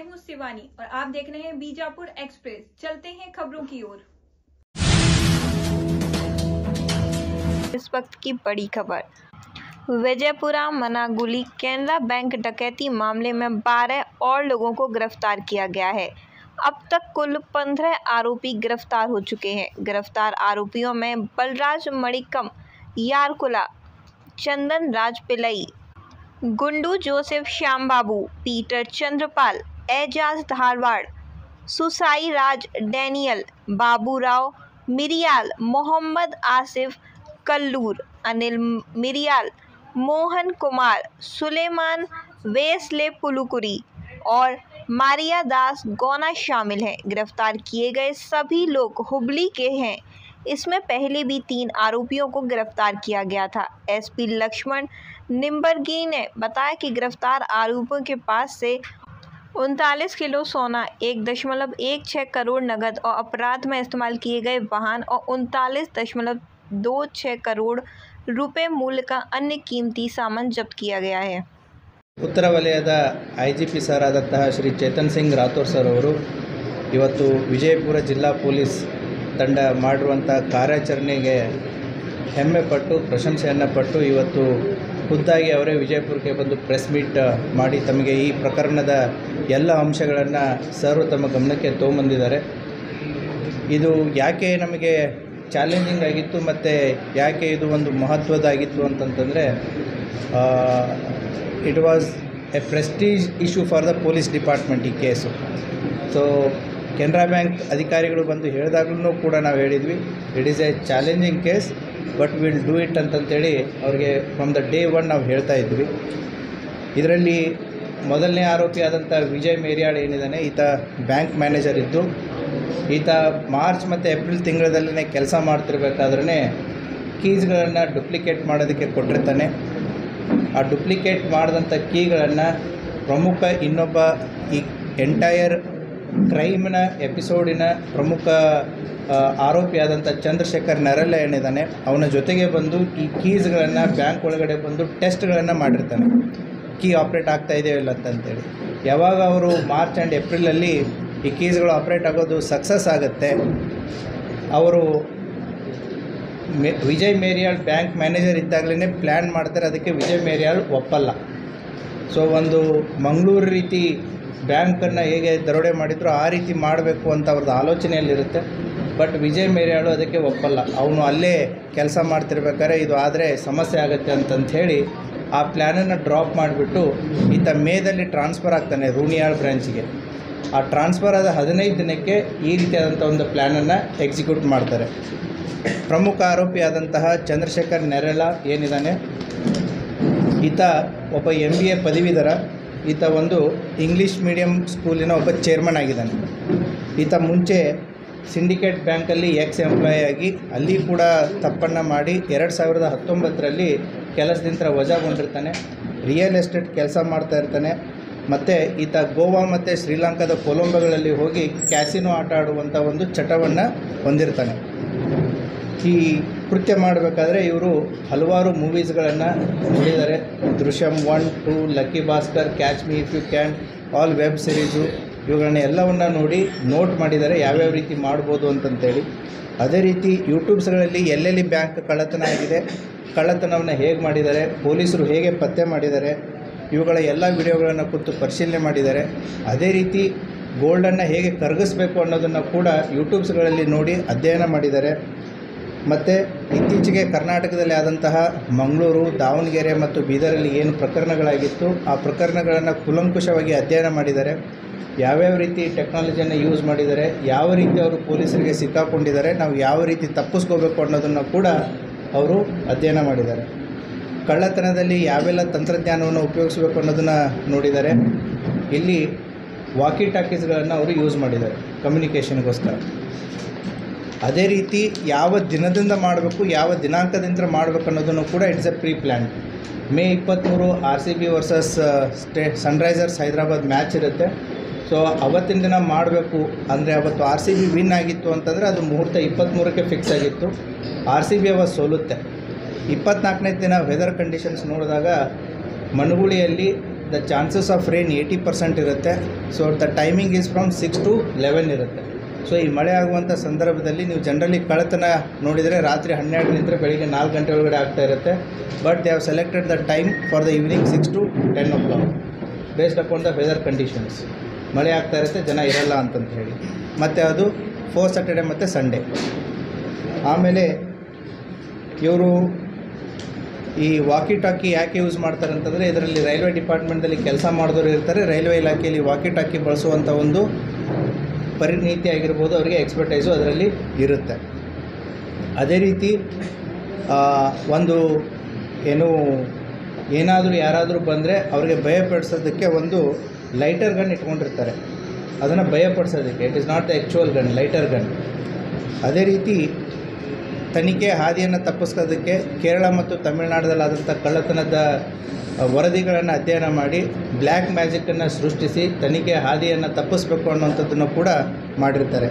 मैं हूं शिवानी और आप देख रहे हैं बीजापुर एक्सप्रेस। चलते हैं खबरों की ओर। इस वक्त की बड़ी खबर। विजयपुरा मनागुली केनरा बैंक डकैती मामले में 12 और लोगों को गिरफ्तार किया गया है। अब तक कुल 15 आरोपी गिरफ्तार हो चुके हैं। गिरफ्तार आरोपियों में बलराज मणिकम यारकुला, चंदन राज पिलई, गुंडू जोसेफ श्याम बाबू, पीटर चंद्रपाल, एजाज धारवाड़, सुसाई राज डैनियल, बाबूराव मिरियाल, मोहम्मद आसिफ कल्लूर, अनिल मिरियाल, मोहन कुमार, सुलेमान वेसले पुलुकुरी और मारिया दास गौना शामिल हैं। गिरफ्तार किए गए सभी लोग हुबली के हैं। इसमें पहले भी 3 आरोपियों को गिरफ्तार किया गया था। एसपी लक्ष्मण निम्बरगी ने बताया कि गिरफ्तार आरोपियों के पास से 39 किलो सोना, 1.16 करोड़ नगद और अपराध में इस्तेमाल किए गए वाहन और 39.26 करोड़ रुपए मूल्य का अन्य कीमती सामान जब्त किया गया है। ಉತ್ತರ ವಲಯದ IGP ಸರ್ ಆದಂತಹ ಶ್ರೀ ಚೇತನ್ ಸಿಂಗ್ ರಾಥೋರ್ ಸರ್ ಅವರು ಇವತ್ತು ವಿಜಯಪುರ ಜಿಲ್ಲಾ ಪೊಲೀಸ್ ತಂಡ ಮಾಡಿರುವಂಥ ಕಾರ್ಯಾಚರಣೆಗೆ ಹೆಮ್ಮೆ ಪಟ್ಟು ಪ್ರಶಂಸೆಯನ್ನು ಪಟ್ಟು ಇವತ್ತು ಖುದ್ದಾಗಿ ಅವರೇ ವಿಜಯಪುರಕ್ಕೆ ಬಂದು ಪ್ರೆಸ್ ಮೀಟ್ ಮಾಡಿ ತಮಗೆ ಈ ಪ್ರಕರಣದ ಎಲ್ಲ ಅಂಶಗಳನ್ನು ಸರ್ ತಮ್ಮ ಗಮನಕ್ಕೆ ತೊಗೊಂಬಂದಿದ್ದಾರೆ. ಇದು ಯಾಕೆ ನಮಗೆ ಚಾಲೆಂಜಿಂಗ್ ಆಗಿತ್ತು ಮತ್ತು ಯಾಕೆ ಇದು ಒಂದು ಮಹತ್ವದಾಗಿತ್ತು ಅಂತಂತಂದರೆ it was a prestige issue for the police department ಈ ಕೇಸು. ಸೊ ಕೆನರಾ ಬ್ಯಾಂಕ್ ಅಧಿಕಾರಿಗಳು ಬಂದು ಹೇಳಿದಾಗಲೂ ಕೂಡ ನಾವು ಹೇಳಿದ್ವಿ, it is a challenging case but will do it ಅಂತಂತೇಳಿ ಅವ್ರಿಗೆ ಫ್ರಮ್ ದ ಡೇ 1 ನಾವು ಹೇಳ್ತಾ ಇದ್ವಿ. ಇದರಲ್ಲಿ ಮೊದಲನೇ ಆರೋಪಿ ಆದಂಥ ವಿಜಯ್ ಮೇರಿಯಾಳ್ ಏನಿದ್ದಾನೆ, ಈತ ಬ್ಯಾಂಕ್ ಮ್ಯಾನೇಜರ್ ಇದ್ದು ಈತ ಮಾರ್ಚ್ ಮತ್ತು ಏಪ್ರಿಲ್ ತಿಂಗಳಲ್ಲೇ ಕೆಲಸ ಮಾಡ್ತಿರ್ಬೇಕಾದ್ರೆ ಕೀಸ್ಗಳನ್ನು ಡುಪ್ಲಿಕೇಟ್ ಮಾಡೋದಕ್ಕೆ ಕೊಟ್ಟಿರ್ತಾನೆ. ಆ ಡುಪ್ಲಿಕೇಟ್ ಮಾಡಿದಂಥ ಕೀಗಳನ್ನು ಪ್ರಮುಖ ಇನ್ನೊಬ್ಬ ಈ ಎಂಟೈರ್ ಕ್ರೈಮ್ನ ಎಪಿಸೋಡಿನ ಪ್ರಮುಖ ಆರೋಪಿಯಾದಂಥ ಚಂದ್ರಶೇಖರ್ ನೆರಲ್ಲ ಏನಿದ್ದಾನೆ, ಅವನ ಜೊತೆಗೆ ಬಂದು ಈ ಕೀಸ್ಗಳನ್ನು ಬ್ಯಾಂಕ್ ಒಳಗಡೆ ಬಂದು ಟೆಸ್ಟ್ಗಳನ್ನು ಮಾಡಿರ್ತಾನೆ, ಕೀ ಆಪ್ರೇಟ್ ಆಗ್ತಾ ಇದೆಯೋ ಇಲ್ಲ ಅಂತಂತೇಳಿ. ಯಾವಾಗ ಅವರು ಮಾರ್ಚ್ ಆ್ಯಂಡ್ ಏಪ್ರಿಲಲ್ಲಿ ಈ ಕೀಸ್ಗಳು ಆಪ್ರೇಟ್ ಆಗೋದು ಸಕ್ಸಸ್ ಆಗುತ್ತೆ, ಅವರು ವಿಜಯ್ ಮೇರಿಯಾಳ್ ಬ್ಯಾಂಕ್ ಮ್ಯಾನೇಜರ್ ಇದ್ದಾಗಲೇ ಪ್ಲ್ಯಾನ್ ಮಾಡ್ತಾರೆ, ಅದಕ್ಕೆ ವಿಜಯ್ ಮೇರಿಯಾಳ್ ಒಪ್ಪಲ್ಲ. ಸೊ ಒಂದು ಮಂಗಳೂರು ರೀತಿ ಬ್ಯಾಂಕನ್ನು ಹೇಗೆ ದರೋಡೆ ಮಾಡಿದ್ರು ಆ ರೀತಿ ಮಾಡಬೇಕು ಅಂತ ಅವ್ರದ್ದು ಆಲೋಚನೆಯಲ್ಲಿರುತ್ತೆ. ಬಟ್ ವಿಜಯ್ ಮೇರಿಯಾಳು ಅದಕ್ಕೆ ಒಪ್ಪಲ್ಲ. ಅವನು ಅಲ್ಲೇ ಕೆಲಸ ಮಾಡ್ತಿರ್ಬೇಕಾದ್ರೆ ಇದು ಆದರೆ ಸಮಸ್ಯೆ ಆಗುತ್ತೆ ಅಂತಂಥೇಳಿ ಆ ಪ್ಲ್ಯಾನನ್ನು ಡ್ರಾಪ್ ಮಾಡಿಬಿಟ್ಟು ಈತ ಮೇದಲ್ಲಿ ಟ್ರಾನ್ಸ್ಫರ್ ಆಗ್ತಾನೆ ರೂಣಿಯಾಳ್ ಬ್ರ್ಯಾಂಚಿಗೆ. ಆ ಟ್ರಾನ್ಸ್ಫರ್ ಆದ 15 ದಿನಕ್ಕೆ ಈ ರೀತಿಯಾದಂಥ ಒಂದು ಪ್ಲ್ಯಾನನ್ನು ಎಕ್ಸಿಕ್ಯೂಟ್ ಮಾಡ್ತಾರೆ. ಪ್ರಮುಖ ಆರೋಪಿಯಾದಂತಹ ಚಂದ್ರಶೇಖರ್ ನೆರಳ ಏನಿದ್ದಾನೆ, ಈತ ಒಬ್ಬ MBA ಪದವೀಧರ. ಈತ ಒಂದು ಇಂಗ್ಲೀಷ್ ಮೀಡಿಯಂ ಸ್ಕೂಲಿನ ಒಬ್ಬ ಚೇರ್ಮನ್ ಆಗಿದ್ದಾನೆ. ಈತ ಮುಂಚೆ ಸಿಂಡಿಕೇಟ್ ಬ್ಯಾಂಕಲ್ಲಿ ಎಂಪ್ಲಾಯಿ ಆಗಿ ಅಲ್ಲಿ ಕೂಡ ತಪ್ಪನ್ನು ಮಾಡಿ 2019ರಲ್ಲಿ ಕೆಲಸದಿಂದ ವಜಾಗೊಂಡಿರ್ತಾನೆ. ರಿಯಲ್ ಎಸ್ಟೇಟ್ ಕೆಲಸ ಮಾಡ್ತಾ ಇರ್ತಾನೆ. ಮತ್ತು ಈತ ಗೋವಾ ಮತ್ತು ಶ್ರೀಲಂಕಾದ ಕೊಲಂಬೋಗಳಲ್ಲಿ ಹೋಗಿ ಕ್ಯಾಸಿನೋ ಆಟ ಆಡುವಂಥ ಒಂದು ಚಟವನ್ನು ಹೊಂದಿರ್ತಾನೆ. ಈ ಕೃತ್ಯ ಮಾಡಬೇಕಾದ್ರೆ ಇವರು ಹಲವಾರು ಮೂವೀಸ್ಗಳನ್ನು ನೋಡಿದ್ದಾರೆ. Drishyam 1, 2, lucky Baskhar, catch me if you can, all web series, ಇವುಗಳನ್ನ ಎಲ್ಲವನ್ನು ನೋಡಿ ನೋಟ್ ಮಾಡಿದ್ದಾರೆ ಯಾವ್ಯಾವ ರೀತಿ ಮಾಡ್ಬೋದು ಅಂತಂತೇಳಿ. ಅದೇ ರೀತಿ ಯೂಟ್ಯೂಬ್ಸ್ಗಳಲ್ಲಿ ಎಲ್ಲೆಲ್ಲಿ ಬ್ಯಾಂಕ್ ಕಳ್ಳತನ ಆಗಿದೆ, ಕಳ್ಳತನವನ್ನು ಹೇಗೆ ಮಾಡಿದ್ದಾರೆ, ಪೊಲೀಸರು ಹೇಗೆ ಪತ್ತೆ ಮಾಡಿದ್ದಾರೆ, ಇವುಗಳ ಎಲ್ಲ ವಿಡಿಯೋಗಳನ್ನು ಕುರಿತು ಪರಿಶೀಲನೆ ಮಾಡಿದ್ದಾರೆ. ಅದೇ ರೀತಿ ಗೋಲ್ಡನ್ನು ಹೇಗೆ ಕರಗಿಸ್ಬೇಕು ಅನ್ನೋದನ್ನು ಕೂಡ ಯೂಟ್ಯೂಬ್ಸ್ಗಳಲ್ಲಿ ನೋಡಿ ಅಧ್ಯಯನ ಮಾಡಿದ್ದಾರೆ. ಮತ್ತು ಇತ್ತೀಚೆಗೆ ಕರ್ನಾಟಕದಲ್ಲಿ ಆದಂತಹ ಮಂಗಳೂರು, ದಾವಣಗೆರೆ ಮತ್ತು ಬೀದರಲ್ಲಿ ಏನು ಪ್ರಕರಣಗಳಾಗಿತ್ತು ಆ ಪ್ರಕರಣಗಳನ್ನು ಕೂಲಂಕುಷವಾಗಿ ಅಧ್ಯಯನ ಮಾಡಿದ್ದಾರೆ. ಯಾವ್ಯಾವ ರೀತಿ ಟೆಕ್ನಾಲಜಿಯನ್ನು ಯೂಸ್ ಮಾಡಿದ್ದಾರೆ, ಯಾವ ರೀತಿ ಅವರು ಪೊಲೀಸರಿಗೆ ಸಿಕ್ಕಾಕೊಂಡಿದ್ದಾರೆ, ನಾವು ಯಾವ ರೀತಿ ತಪ್ಪಿಸ್ಕೋಬೇಕು ಅನ್ನೋದನ್ನು ಕೂಡ ಅವರು ಅಧ್ಯಯನ ಮಾಡಿದ್ದಾರೆ. ಕಳ್ಳತನದಲ್ಲಿ ಯಾವೆಲ್ಲ ತಂತ್ರಜ್ಞಾನವನ್ನು ಉಪಯೋಗಿಸಬೇಕು ಅನ್ನೋದನ್ನು ನೋಡಿದ್ದಾರೆ. ಇಲ್ಲಿ ವಾಕಿ ಟಾಕೀಸ್ಗಳನ್ನು ಅವರು ಯೂಸ್ ಮಾಡಿದ್ದಾರೆ ಕಮ್ಯುನಿಕೇಷನ್ಗೋಸ್ಕರ. ಅದೇ ರೀತಿ ಯಾವ ದಿನದಿಂದ ಮಾಡಬೇಕು, ಯಾವ ದಿನಾಂಕದಿಂದ ಮಾಡಬೇಕು ಅನ್ನೋದನ್ನು ಕೂಡ it's a pre plan. May 23 RCB versus Sunrisers Hyderabad match ಇರುತ್ತೆ. ಸೊ ಅವತ್ತಿನ ದಿನ ಮಾಡಬೇಕು ಅಂದರೆ ಅವತ್ತು RCB ವಿನ್ ಆಗಿತ್ತು ಅಂತಂದರೆ ಅದು ಮುಹೂರ್ತ 23ಕ್ಕೆ ಫಿಕ್ಸ್ ಆಗಿತ್ತು. RCB ಅವತ್ತು ಸೋಲುತ್ತೆ. 24ನೇ ದಿನ ವೆದರ್ ಕಂಡೀಷನ್ಸ್ ನೋಡಿದಾಗ ಮನಗುಳಿಯಲ್ಲಿ ದ ಚಾನ್ಸಸ್ ಆಫ್ ರೇನ್ 80% ಇರುತ್ತೆ. So the timing is from 6 to 11 ಇರುತ್ತೆ. ಸೊ ಈ ಮಳೆ ಆಗುವಂಥ ಸಂದರ್ಭದಲ್ಲಿ ನೀವು ಜನರಲಿ ಕಳ್ಳತನ ನೋಡಿದರೆ ರಾತ್ರಿ 12 ಬೆಳಿಗ್ಗೆ 4 ಗಂಟೆ ಒಳಗಡೆ ಆಗ್ತಾ ಇರುತ್ತೆ. But they have selected the time for the evening 6 to 10 o'clock based upon the weather conditions. ಮಳೆ ಆಗ್ತಾ ಇರುತ್ತೆ, ಜನ ಇರಲ್ಲ ಅಂತಂತ ಹೇಳಿ. ಮತ್ತು ಅದು 4 Saturday ಮತ್ತು ಸಂಡೇ. ಆಮೇಲೆ ಇವರು ಈ ವಾಕಿ ಟಾಕಿ ಯಾಕೆ ಯೂಸ್ ಮಾಡ್ತಾರೆ ಅಂತಂದರೆ, ಇದರಲ್ಲಿ ರೈಲ್ವೆ ಡಿಪಾರ್ಟ್ಮೆಂಟಲ್ಲಿ ಕೆಲಸ ಮಾಡಿದವರು ಇರ್ತಾರೆ. ರೈಲ್ವೆ ಇಲಾಖೆಯಲ್ಲಿ ವಾಕಿ ಟಾಕಿ ಬಳಸುವಂಥ ಒಂದು ಪರಿಣೀತಿ ಆಗಿರ್ಬೋದು, ಅವರಿಗೆ ಎಕ್ಸ್ಪರ್ಟೈಸು ಅದರಲ್ಲಿ ಇರುತ್ತೆ. ಅದೇ ರೀತಿ ಒಂದು ಏನಾದರೂ ಯಾರಾದರೂ ಬಂದರೆ ಅವ್ರಿಗೆ ಭಯಪಡಿಸೋದಕ್ಕೆ ಒಂದು ಲೈಟರ್ ಗನ್ ಇಟ್ಕೊಂಡಿರ್ತಾರೆ, ಅದನ್ನು ಭಯಪಡಿಸೋದಕ್ಕೆ. It is not the actual gun, lighter gun. ಅದೇ ರೀತಿ ತನಿಖೆ ಹಾದಿಯನ್ನು ತಪ್ಪಿಸೋದಕ್ಕೆ ಕೇರಳ ಮತ್ತು ತಮಿಳುನಾಡಲ್ಲಾದಂಥ ಕಳ್ಳತನದ ವರದಿಗಳನ್ನು ಅಧ್ಯಯನ ಮಾಡಿ ಬ್ಲ್ಯಾಕ್ ಮ್ಯಾಜಿಕ್ಕನ್ನು ಸೃಷ್ಟಿಸಿ ತನಿಖೆ ಹಾದಿಯನ್ನು ತಪ್ಪಿಸ್ಬೇಕು ಅನ್ನೋಂಥದ್ದನ್ನು ಕೂಡ ಮಾಡಿರ್ತಾರೆ.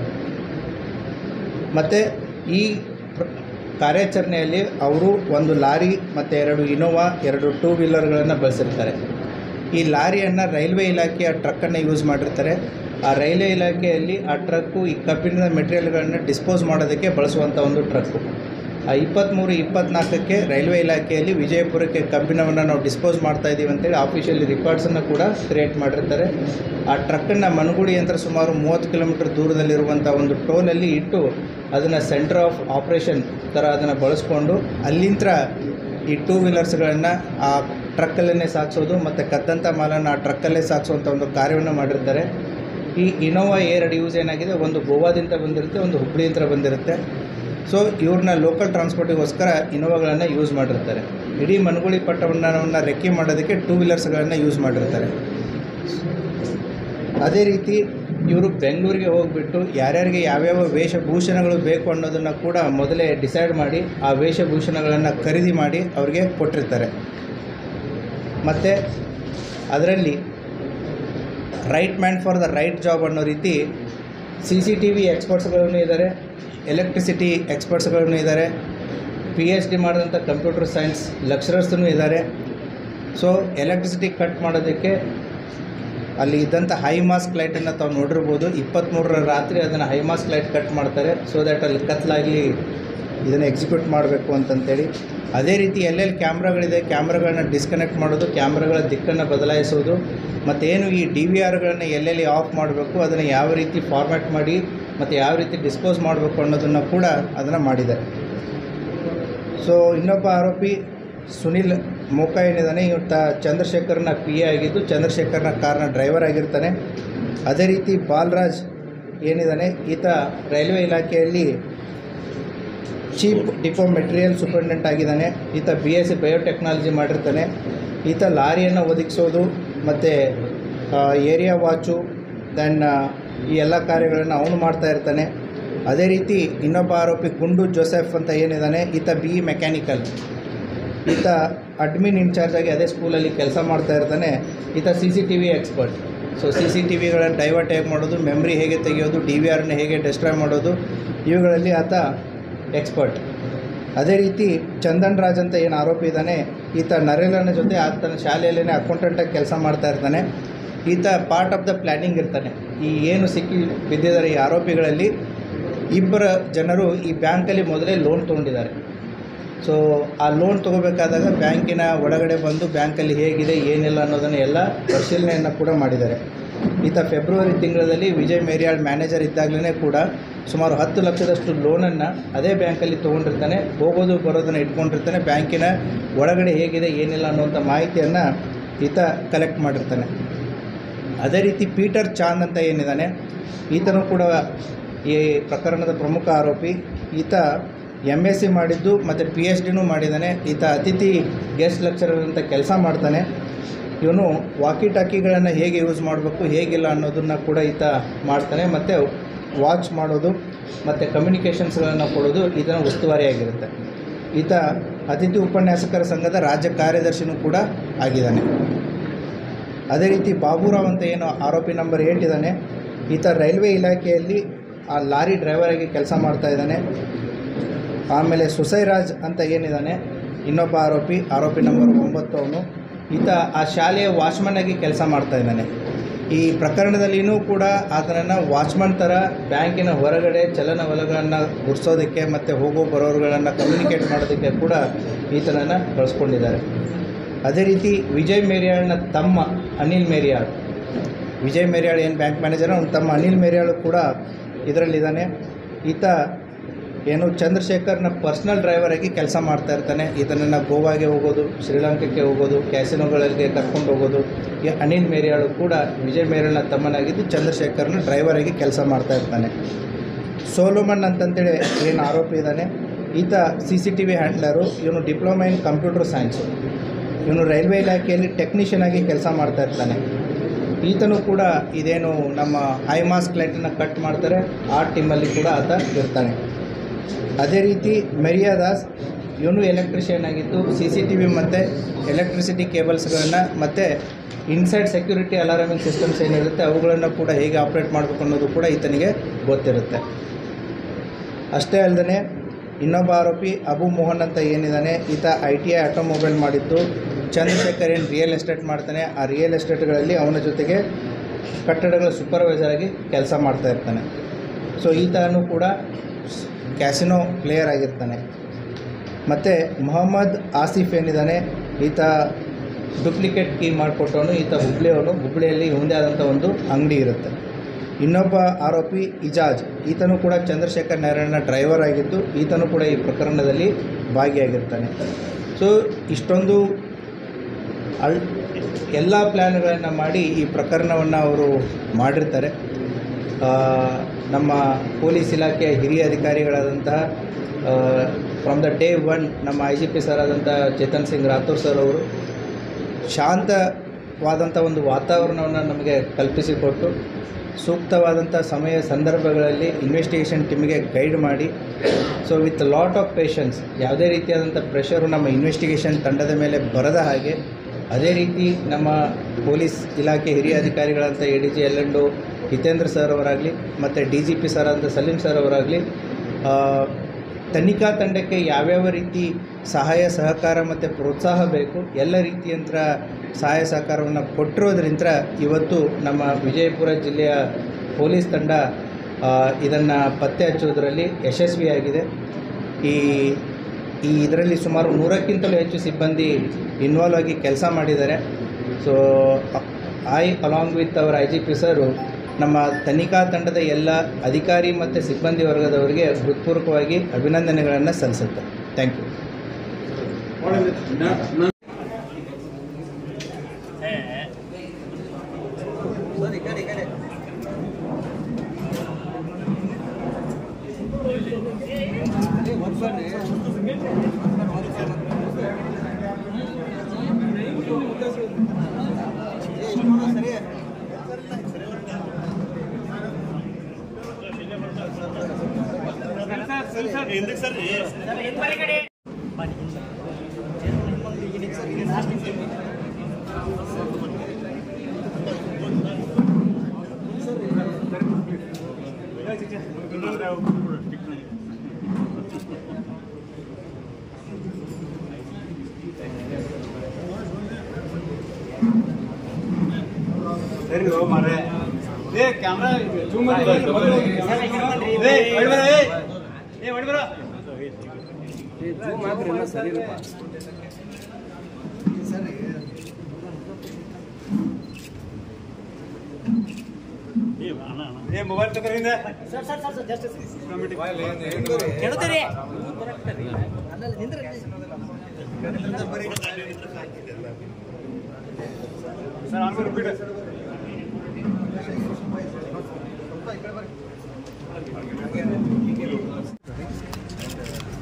ಮತ್ತು ಈ ಕಾರ್ಯಾಚರಣೆಯಲ್ಲಿ ಅವರು ಒಂದು ಲಾರಿ ಮತ್ತು 2 ಇನೋವಾ 2 2 ವೀಲರ್ಗಳನ್ನು ಬಳಸಿರ್ತಾರೆ. ಈ ಲಾರಿಯನ್ನು ರೈಲ್ವೆ ಇಲಾಖೆಯ ಟ್ರಕ್ಕನ್ನು ಯೂಸ್ ಮಾಡಿರ್ತಾರೆ. ಆ ರೈಲ್ವೆ ಇಲಾಖೆಯಲ್ಲಿ ಆ ಟ್ರಕ್ಕು ಈ ಕಬ್ಬಿಣದ ಮೆಟೀರಿಯಲ್ಗಳನ್ನು ಡಿಸ್ಪೋಸ್ ಮಾಡೋದಕ್ಕೆ ಬಳಸುವಂಥ ಒಂದು ಟ್ರಕ್ಕು. ಆ 23-24ಕ್ಕೆ ರೈಲ್ವೆ ಇಲಾಖೆಯಲ್ಲಿ ವಿಜಯಪುರಕ್ಕೆ ಕಬ್ಬಿಣವನ್ನು ನಾವು ಡಿಸ್ಪೋಸ್ ಮಾಡ್ತಾಯಿದ್ದೀವಿ ಅಂತೇಳಿ ಆಫಿಷಿಯಲಿ ರೆಕಾರ್ಡ್ಸನ್ನು ಕೂಡ ಕ್ರಿಯೇಟ್ ಮಾಡಿರ್ತಾರೆ. ಆ ಟ್ರಕ್ಕನ್ನು ಮನಗುಳಿ ಯಂತ್ರ ಸುಮಾರು 30 ಕಿಲೋಮೀಟರ್ ದೂರದಲ್ಲಿರುವಂಥ ಒಂದು ಟೋಲಲ್ಲಿ ಇಟ್ಟು ಅದನ್ನು ಸೆಂಟರ್ ಆಫ್ ಆಪ್ರೇಷನ್ ಥರ ಅದನ್ನು ಬಳಸ್ಕೊಂಡು ಅಲ್ಲಿಂದ ಈ 2 ವೀಲರ್ಸ್ಗಳನ್ನು ಆ ಟ್ರಕ್ಕಲ್ಲೇ ಸಾಗಿಸೋದು ಮತ್ತು ಕದ್ದಂಥ ಮಾಲನ್ನು ಆ ಟ್ರಕ್ಕಲ್ಲೇ ಸಾಗಿಸುವಂಥ ಒಂದು ಕಾರ್ಯವನ್ನು ಮಾಡಿರ್ತಾರೆ. ಈ ಇನೋವಾ 2 ಯೂಸ್ ಏನಾಗಿದೆ, ಒಂದು ಗೋವಾದಿಂದ ಬಂದಿರುತ್ತೆ, ಒಂದು ಹುಬ್ಬಳ್ಳಿಯಿಂದ ಬಂದಿರುತ್ತೆ. ಸೊ ಇವ್ರನ್ನ ಲೋಕಲ್ ಟ್ರಾನ್ಸ್ಪೋರ್ಟಿಗೋಸ್ಕರ ಇನೋವಾಗಳನ್ನು ಯೂಸ್ ಮಾಡಿರ್ತಾರೆ. ಇಡೀ ಮನಗುಳಿ ಪಟ್ಟಣವನ್ನು ರೆಕ್ಕೆ ಮಾಡೋದಕ್ಕೆ 2 ವೀಲರ್ಸ್ಗಳನ್ನು ಯೂಸ್ ಮಾಡಿರ್ತಾರೆ. ಅದೇ ರೀತಿ ಇವರು ಬೆಂಗಳೂರಿಗೆ ಹೋಗಿಬಿಟ್ಟು ಯಾರ್ಯಾರಿಗೆ ಯಾವ್ಯಾವ ವೇಷಭೂಷಣಗಳು ಬೇಕು ಅನ್ನೋದನ್ನು ಕೂಡ ಮೊದಲೇ ಡಿಸೈಡ್ ಮಾಡಿ ಆ ವೇಷಭೂಷಣಗಳನ್ನು ಖರೀದಿ ಮಾಡಿ ಅವ್ರಿಗೆ ಕೊಟ್ಟಿರ್ತಾರೆ. ಮತ್ತು ಅದರಲ್ಲಿ right man for the right job ಅನ್ನೋ ರೀತಿ CCTV ಎಕ್ಸ್ಪರ್ಟ್ಸ್ಗಳೂ ಇದ್ದಾರೆ, ಎಲೆಕ್ಟ್ರಿಸಿಟಿ ಎಕ್ಸ್ಪರ್ಟ್ಸ್ಗಳೂ ಇದ್ದಾರೆ, PhD ಮಾಡಿದಂಥ ಕಂಪ್ಯೂಟರ್ ಸೈನ್ಸ್ ಲೆಕ್ಚರರ್ಸೂ ಇದ್ದಾರೆ. ಸೊ ಎಲೆಕ್ಟ್ರಿಸಿಟಿ ಕಟ್ ಮಾಡೋದಕ್ಕೆ ಅಲ್ಲಿ ಇದ್ದಂಥ ಹೈ ಮಾಸ್ಕ್ ಲೈಟನ್ನು ತಾವು ನೋಡಿರ್ಬೋದು. 23ರ ರಾತ್ರಿ ಅದನ್ನು ಹೈ ಮಾಸ್ಕ್ ಲೈಟ್ ಕಟ್ ಮಾಡ್ತಾರೆ, ಸೊ ದ್ಯಾಟ್ ಅಲ್ಲಿ ಕತ್ಲಾಗಲಿ ಇದನ್ನು ಎಕ್ಸಿಕ್ಯೂಟ್ ಮಾಡಬೇಕು ಅಂತಂತೇಳಿ. ಅದೇ ರೀತಿ ಎಲ್ಲೆಲ್ಲಿ ಕ್ಯಾಮ್ರಾಗಳಿದೆ ಕ್ಯಾಮ್ರಾಗಳನ್ನ ಡಿಸ್ಕನೆಕ್ಟ್ ಮಾಡೋದು, ಕ್ಯಾಮ್ರಾಗಳ ದಿಕ್ಕನ್ನು ಬದಲಾಯಿಸೋದು, ಮತ್ತೇನು ಈ DVRಗಳನ್ನು ಎಲ್ಲೆಲ್ಲಿ ಆಫ್ ಮಾಡಬೇಕು, ಅದನ್ನು ಯಾವ ರೀತಿ ಫಾರ್ಮ್ಯಾಟ್ ಮಾಡಿ ಮತ್ತು ಯಾವ ರೀತಿ ಡಿಸ್ಪೋಸ್ ಮಾಡಬೇಕು ಅನ್ನೋದನ್ನು ಕೂಡ ಅದನ್ನು ಮಾಡಿದ್ದಾರೆ. ಸೊ ಇನ್ನೊಬ್ಬ ಆರೋಪಿ ಸುನಿಲ್ ಮೋಕಾ ಏನಿದ್ದಾನೆ, ಇವತ್ತು ಚಂದ್ರಶೇಖರ್ನ PA ಆಗಿದ್ದು ಚಂದ್ರಶೇಖರ್ನ ಕಾರ್ನ ಡ್ರೈವರ್ ಆಗಿರ್ತಾನೆ. ಅದೇ ರೀತಿ ಬಾಲರಾಜ್ ಏನಿದ್ದಾನೆ, ಈತ ರೈಲ್ವೆ ಇಲಾಖೆಯಲ್ಲಿ ಚೀಫ್ ಡಿಪೋ ಮೆಟೀರಿಯಲ್ ಸೂಪರಿಂಟೆಂಡೆಂಟ್ ಆಗಿದ್ದಾನೆ. ಈತ BSc ಬಯೋಟೆಕ್ನಾಲಜಿ ಮಾಡಿರ್ತಾನೆ. ಈತ ಲಾರಿಯನ್ನು ಒದಗಿಸೋದು ಮತ್ತು ಏರಿಯಾ ವಾಚು ದೆನ್ ಈ ಎಲ್ಲ ಕಾರ್ಯಗಳನ್ನು ಅವನು ಮಾಡ್ತಾ ಇರ್ತಾನೆ. ಅದೇ ರೀತಿ ಇನ್ನೊಬ್ಬ ಆರೋಪಿ ಗುಂಡು ಜೋಸೆಫ್ ಅಂತ ಏನಿದ್ದಾನೆ, ಈತ BE ಮೆಕ್ಯಾನಿಕಲ್. ಈತ ಅಡ್ಮಿನ್ ಇನ್ಚಾರ್ಜ್ ಆಗಿ ಅದೇ ಸ್ಕೂಲಲ್ಲಿ ಕೆಲಸ ಮಾಡ್ತಾ ಇರ್ತಾನೆ. ಈತ CCTV ಎಕ್ಸ್ಪರ್ಟ್. ಸೊ CCTVಗಳನ್ನು ಡೈವರ್ಟ್ ಹೇಗೆ ಮಾಡೋದು, ಮೆಮ್ರಿ ಹೇಗೆ ತೆಗೆಯೋದು, DVRನ ಹೇಗೆ ಡಿಸ್ಟ್ರಾಯ್ ಮಾಡೋದು, ಇವುಗಳಲ್ಲಿ ಆತ ಎಕ್ಸ್ಪರ್ಟ್. ಅದೇ ರೀತಿ ಚಂದನ್ ರಾಜ್ ಅಂತ ಏನು ಆರೋಪಿ ಇದ್ದಾನೆ, ಈತ ನರೇಲನ ಜೊತೆ ಆತನ ಶಾಲೆಯಲ್ಲೇ ಅಕೌಂಟೆಂಟಾಗಿ ಕೆಲಸ ಮಾಡ್ತಾ ಇರ್ತಾನೆ. ಈತ ಪಾರ್ಟ್ ಆಫ್ ದ ಪ್ಲ್ಯಾನಿಂಗ್ ಇರ್ತಾನೆ. ಈ ಏನು ಸಿಕ್ಕಿ ಬಿದ್ದಿದ್ದಾರೆ ಈ ಆರೋಪಿಗಳಲ್ಲಿ 2 ಜನರು ಈ ಬ್ಯಾಂಕಲ್ಲಿ ಮೊದಲೇ ಲೋನ್ ತೊಗೊಂಡಿದ್ದಾರೆ. ಸೊ ಆ ಲೋನ್ ತೊಗೋಬೇಕಾದಾಗ ಬ್ಯಾಂಕಿನ ಒಳಗಡೆ ಬಂದು ಬ್ಯಾಂಕಲ್ಲಿ ಹೇಗಿದೆ ಏನಿಲ್ಲ ಅನ್ನೋದನ್ನು ಎಲ್ಲ ಪರಿಶೀಲನೆಯನ್ನು ಕೂಡ ಮಾಡಿದ್ದಾರೆ. ಈತ ಫೆಬ್ರವರಿ ತಿಂಗಳಲ್ಲಿ ವಿಜಯ್ ಮೇರಿಯಾಳ್ ಮ್ಯಾನೇಜರ್ ಇದ್ದಾಗಲೇ ಕೂಡ ಸುಮಾರು 10 ಲಕ್ಷದಷ್ಟು ಲೋನನ್ನು ಅದೇ ಬ್ಯಾಂಕಲ್ಲಿ ತೊಗೊಂಡಿರ್ತಾನೆ. ಹೋಗೋದು ಬರೋದನ್ನು ಇಟ್ಕೊಂಡಿರ್ತಾನೆ. ಬ್ಯಾಂಕಿನ ಒಳಗಡೆ ಹೇಗಿದೆ ಏನಿಲ್ಲ ಅನ್ನುವಂಥ ಮಾಹಿತಿಯನ್ನು ಈತ ಕಲೆಕ್ಟ್ ಮಾಡಿರ್ತಾನೆ. ಅದೇ ರೀತಿ ಪೀಟರ್ ಚಾಂದ್ ಅಂತ ಏನಿದ್ದಾನೆ, ಈತನೂ ಕೂಡ ಈ ಪ್ರಕರಣದ ಪ್ರಮುಖ ಆರೋಪಿ. ಈತ MSc ಮಾಡಿದ್ದು ಮತ್ತು PhDನೂ ಮಾಡಿದ್ದಾನೆ. ಈತ ಅತಿಥಿ ಗೆಸ್ಟ್ ಲೆಕ್ಚರರ್ ಅಂತ ಕೆಲಸ ಮಾಡ್ತಾನೆ. ಇವನು ವಾಕಿ ಟಾಕಿಗಳನ್ನು ಹೇಗೆ ಯೂಸ್ ಮಾಡಬೇಕು ಹೇಗಿಲ್ಲ ಅನ್ನೋದನ್ನು ಕೂಡ ಈತ ಮಾಡ್ತಾನೆ. ಮತ್ತು ವಾಚ್ ಮಾಡೋದು ಮತ್ತು ಕಮ್ಯುನಿಕೇಷನ್ಸ್ಗಳನ್ನು ಕೊಡೋದು ಈತನ ಉಸ್ತುವಾರಿಯಾಗಿರುತ್ತೆ. ಈತ ಅತಿಥಿ ಉಪನ್ಯಾಸಕರ ಸಂಘದ ರಾಜ್ಯ ಕಾರ್ಯದರ್ಶಿನೂ ಕೂಡ ಆಗಿದ್ದಾನೆ. ಅದೇ ರೀತಿ ಬಾಬುರಾವ್ ಅಂತ ಏನು ಆರೋಪಿ ನಂಬರ್ 8 ಇದ್ದಾನೆ, ಈತ ರೈಲ್ವೆ ಇಲಾಖೆಯಲ್ಲಿ ಆ ಲಾರಿ ಡ್ರೈವರಾಗಿ ಕೆಲಸ ಮಾಡ್ತಾ ಇದ್ದಾನೆ. ಆಮೇಲೆ ಸುಸೈರಾಜ್ ಅಂತ ಏನಿದ್ದಾನೆ ಇನ್ನೊಬ್ಬ ಆರೋಪಿ ನಂಬರ್ 9 ಅವನು. ಈತ ಆ ಶಾಲೆಯ ವಾಚ್ಮನ್ ಆಗಿ ಕೆಲಸ ಮಾಡ್ತಾ ಇದ್ದಾನೆ. ಈ ಪ್ರಕರಣದಲ್ಲಿಯೂ ಕೂಡ ಆತನನ್ನು ವಾಚ್ಮನ್ ಥರ ಬ್ಯಾಂಕಿನ ಹೊರಗಡೆ ಚಲನವಲನಗಳನ್ನು ಗುರ್ಸೋದಕ್ಕೆ ಮತ್ತು ಹೋಗೋ ಬರೋರುಗಳನ್ನು ಕಮ್ಯುನಿಕೇಟ್ ಮಾಡೋದಕ್ಕೆ ಕೂಡ ಈತನನ್ನು ಬಳಸ್ಕೊಂಡಿದ್ದಾರೆ. ಅದೇ ರೀತಿ ವಿಜಯ್ ಮೇರಿಯಾಳ್ನ ತಮ್ಮ ಅನಿಲ್ ಮೇರಿಯಾಳ್, ವಿಜಯ್ ಮೇರಿಯಾಳ್ ಏನು ಬ್ಯಾಂಕ್ ಮ್ಯಾನೇಜರ್, ಅವ್ನ ತಮ್ಮ ಅನಿಲ್ ಮೇರಿಯಾಳು ಕೂಡ ಇದರಲ್ಲಿದ್ದಾನೆ. ಈತ ಏನು ಚಂದ್ರಶೇಖರ್ನ ಪರ್ಸ್ನಲ್ ಡ್ರೈವರ್ ಆಗಿ ಕೆಲಸ ಮಾಡ್ತಾ ಇರ್ತಾನೆ. ಈತನನ್ನು ಗೋವಾಗೆ ಹೋಗೋದು, ಶ್ರೀಲಂಕಾಕ್ಕೆ ಹೋಗೋದು, ಕ್ಯಾಸಿನೋಗಳಿಗೆ ಕರ್ಕೊಂಡು ಹೋಗೋದು. ಈ ಅನಿಲ್ ಮೇರಿಯಾಳು ಕೂಡ ವಿಜಯ್ ಮೇರಿಯಾಳ್ನ ತಮ್ಮನಾಗಿದ್ದು ಚಂದ್ರಶೇಖರ್ನ ಡ್ರೈವರ್ ಆಗಿ ಕೆಲಸ ಮಾಡ್ತಾ ಇರ್ತಾನೆ. ಸೋಲೋಮನ್ ಅಂತಂತೇಳಿ ಏನು ಆರೋಪಿ ಇದ್ದಾನೆ, ಈತ CCTV ಹ್ಯಾಂಡ್ಲರು. ಇವನು ಡಿಪ್ಲೊಮಾ ಇನ್ ಕಂಪ್ಯೂಟರ್ ಸೈನ್ಸು. ಇವನು ರೈಲ್ವೆ ಇಲಾಖೆಯಲ್ಲಿ ಟೆಕ್ನಿಷಿಯನ್ ಆಗಿ ಕೆಲಸ ಮಾಡ್ತಾ ಇರ್ತಾನೆ. ಈತನು ಕೂಡ ಇದೇನು ನಮ್ಮ ಹೈಮಾಸ್ ಕ್ಲೈಂಟನ್ನು ಕಟ್ ಮಾಡ್ತಾರೆ ಆ ಟೀಮಲ್ಲಿ ಕೂಡ ಆತ ಇರ್ತಾನೆ. ಅದೇ ರೀತಿ ಮೆರಿಯಾ ದಾಸ್, ಇವನು ಎಲೆಕ್ಟ್ರಿಷಿಯನ್ ಆಗಿದ್ದು CCTV ಮತ್ತು ಎಲೆಕ್ಟ್ರಿಸಿಟಿ ಕೇಬಲ್ಸ್ಗಳನ್ನು ಮತ್ತು ಇನ್ಸೈಡ್ ಸೆಕ್ಯೂರಿಟಿ ಅಲಾರಮಿಂಗ್ ಸಿಸ್ಟಮ್ಸ್ ಏನಿರುತ್ತೆ ಅವುಗಳನ್ನು ಕೂಡ ಹೇಗೆ ಆಪ್ರೇಟ್ ಮಾಡಬೇಕು ಅನ್ನೋದು ಕೂಡ ಈತನಿಗೆ ಗೊತ್ತಿರುತ್ತೆ. ಅಷ್ಟೇ ಅಲ್ಲದೆ ಇನ್ನೊಬ್ಬ ಆರೋಪಿ ಅಬು ಮೋಹನ್ ಅಂತ ಏನಿದ್ದಾನೆ, ಈತ ITI ಆಟೋಮೊಬೈಲ್ ಮಾಡಿದ್ದು. ಚಂದ್ರಶೇಖರ್ ಏನು ರಿಯಲ್ ಎಸ್ಟೇಟ್ ಮಾಡ್ತಾನೆ, ಆ ರಿಯಲ್ ಎಸ್ಟೇಟ್ಗಳಲ್ಲಿ ಅವನ ಜೊತೆಗೆ ಕಟ್ಟಡಗಳ ಸೂಪರ್ವೈಸರ್ ಆಗಿ ಕೆಲಸ ಮಾಡ್ತಾ ಇರ್ತಾನೆ. ಸೊ ಈತನೂ ಕೂಡ ಕ್ಯಾಸಿನೋ ಪ್ಲೇಯರ್ ಆಗಿರ್ತಾನೆ. ಮತ್ತು ಮೊಹಮ್ಮದ್ ಆಸಿಫ್ ಏನಿದ್ದಾನೆ, ಈತ ಡೂಪ್ಲಿಕೇಟ್ ಕೀ ಮಾಡಿಕೊಟ್ಟವನು. ಈತ ಹುಬ್ಳಿಯವನು. ಹುಬ್ಳಿಯಲ್ಲಿ ಇವಂದೇ ಆದಂಥ ಒಂದು ಅಂಗಡಿ ಇರುತ್ತೆ. ಇನ್ನೊಬ್ಬ ಆರೋಪಿ ಇಜಾಜ್, ಈತನೂ ಕೂಡ ಚಂದ್ರಶೇಖರ್ ನಾರಾಯಣನ ಡ್ರೈವರ್ ಆಗಿದ್ದು ಈತನೂ ಕೂಡ ಈ ಪ್ರಕರಣದಲ್ಲಿ ಭಾಗಿಯಾಗಿರ್ತಾನೆ. ಸೊ ಇಷ್ಟೊಂದು ಎಲ್ಲ ಪ್ಲ್ಯಾನ್ಗಳನ್ನು ಮಾಡಿ ಈ ಪ್ರಕರಣವನ್ನು ಅವರು ಮಾಡಿರ್ತಾರೆ. ನಮ್ಮ ಪೊಲೀಸ್ ಇಲಾಖೆಯ ಹಿರಿಯ ಅಧಿಕಾರಿಗಳಾದಂತಹ ಫ್ರಮ್ ದ ಡೇ ಒನ್ ನಮ್ಮ IGP ಸರ್ ಆದಂಥ ಚೇತನ್ ಸಿಂಗ್ ರಾಥೋರ್ ಸರ್ ಅವರು ಶಾಂತವಾದಂಥ ಒಂದು ವಾತಾವರಣವನ್ನು ನಮಗೆ ಕಲ್ಪಿಸಿಕೊಟ್ಟು ಸೂಕ್ತವಾದಂಥ ಸಮಯ ಸಂದರ್ಭಗಳಲ್ಲಿ ಇನ್ವೆಸ್ಟಿಗೇಷನ್ ಟೀಮಿಗೆ ಗೈಡ್ ಮಾಡಿ, so with lot of patience, ಯಾವುದೇ ರೀತಿಯಾದಂಥ ಪ್ರೆಷರು ನಮ್ಮ ಇನ್ವೆಸ್ಟಿಗೇಷನ್ ತಂಡದ ಮೇಲೆ ಬರದ ಹಾಗೆ, ಅದೇ ರೀತಿ ನಮ್ಮ ಪೊಲೀಸ್ ಇಲಾಖೆ ಹಿರಿಯ ಅಧಿಕಾರಿಗಳಂಥ ADG L&O ಹಿತೇಂದ್ರ ಸರ್ ಅವರಾಗಲಿ ಮತ್ತು DGP ಸರ್ ಅಂತ ಸಲೀಂ ಸರ್ ಅವರಾಗಲಿ ತನಿಖಾ ತಂಡಕ್ಕೆ ಯಾವ್ಯಾವ ರೀತಿ ಸಹಾಯ ಸಹಕಾರ ಮತ್ತು ಪ್ರೋತ್ಸಾಹ ಬೇಕು ಎಲ್ಲ ರೀತಿಯಂಥ ಸಹಾಯ ಸಹಕಾರವನ್ನು ಕೊಟ್ಟಿರೋದ್ರಿಂದ ಇವತ್ತು ನಮ್ಮ ವಿಜಯಪುರ ಜಿಲ್ಲೆಯ ಪೊಲೀಸ್ ತಂಡ ಇದನ್ನು ಪತ್ತೆ ಹಚ್ಚುವುದರಲ್ಲಿ ಯಶಸ್ವಿಯಾಗಿದೆ. ಇದರಲ್ಲಿ ಸುಮಾರು 100ಕ್ಕಿಂತಲೂ ಹೆಚ್ಚು ಸಿಬ್ಬಂದಿ ಇನ್ವಾಲ್ವ್ ಆಗಿ ಕೆಲಸ ಮಾಡಿದ್ದಾರೆ. So along with our IGP ಸರು ನಮ್ಮ ತನಿಖಾ ತಂಡದ ಎಲ್ಲ ಅಧಿಕಾರಿ ಮತ್ತು ಸಿಬ್ಬಂದಿ ವರ್ಗದವರಿಗೆ ಹೃತ್ಪೂರ್ವಕವಾಗಿ ಅಭಿನಂದನೆಗಳನ್ನು ಸಲ್ಲಿಸುತ್ತೆ. Thank you. ಸರಿ ಹೋ ಮಾರೆ ಏ ಕ್ಯಾಮೆರಾ ಜೂಮ್ ಮಾಡಿ ಏ ಹೊಡಿ ಬರೋ ಏ ಜೂಮ್ ಹಾಕ್ರಿ ಎಲ್ಲ ಸರಿ ಇರಪ್ಪ ಸರಿ ಏ ಮೊಬೈಲ್ ತಗೊಂಡಿಂದ ಸರ್ ಸರ್ ಸರ್ ಜಸ್ಟ್ ಕಮಿಟಿ ಕೆಡುತ್ತೀರಿ ಅಲ್ಲ ನಿಂದ್ರೆ ಸರ್ ಆನ್ ರಿಪೀಟ್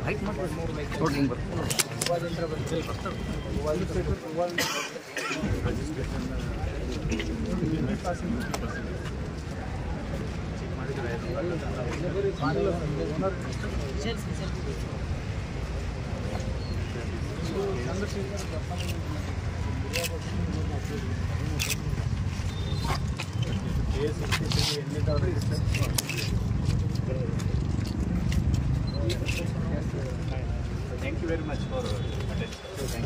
ಹೈಟ್ ಮಾಡ್ತಾರೆ ನೋಡಿ ಹಿಂಗೆ Thank you very much for attention.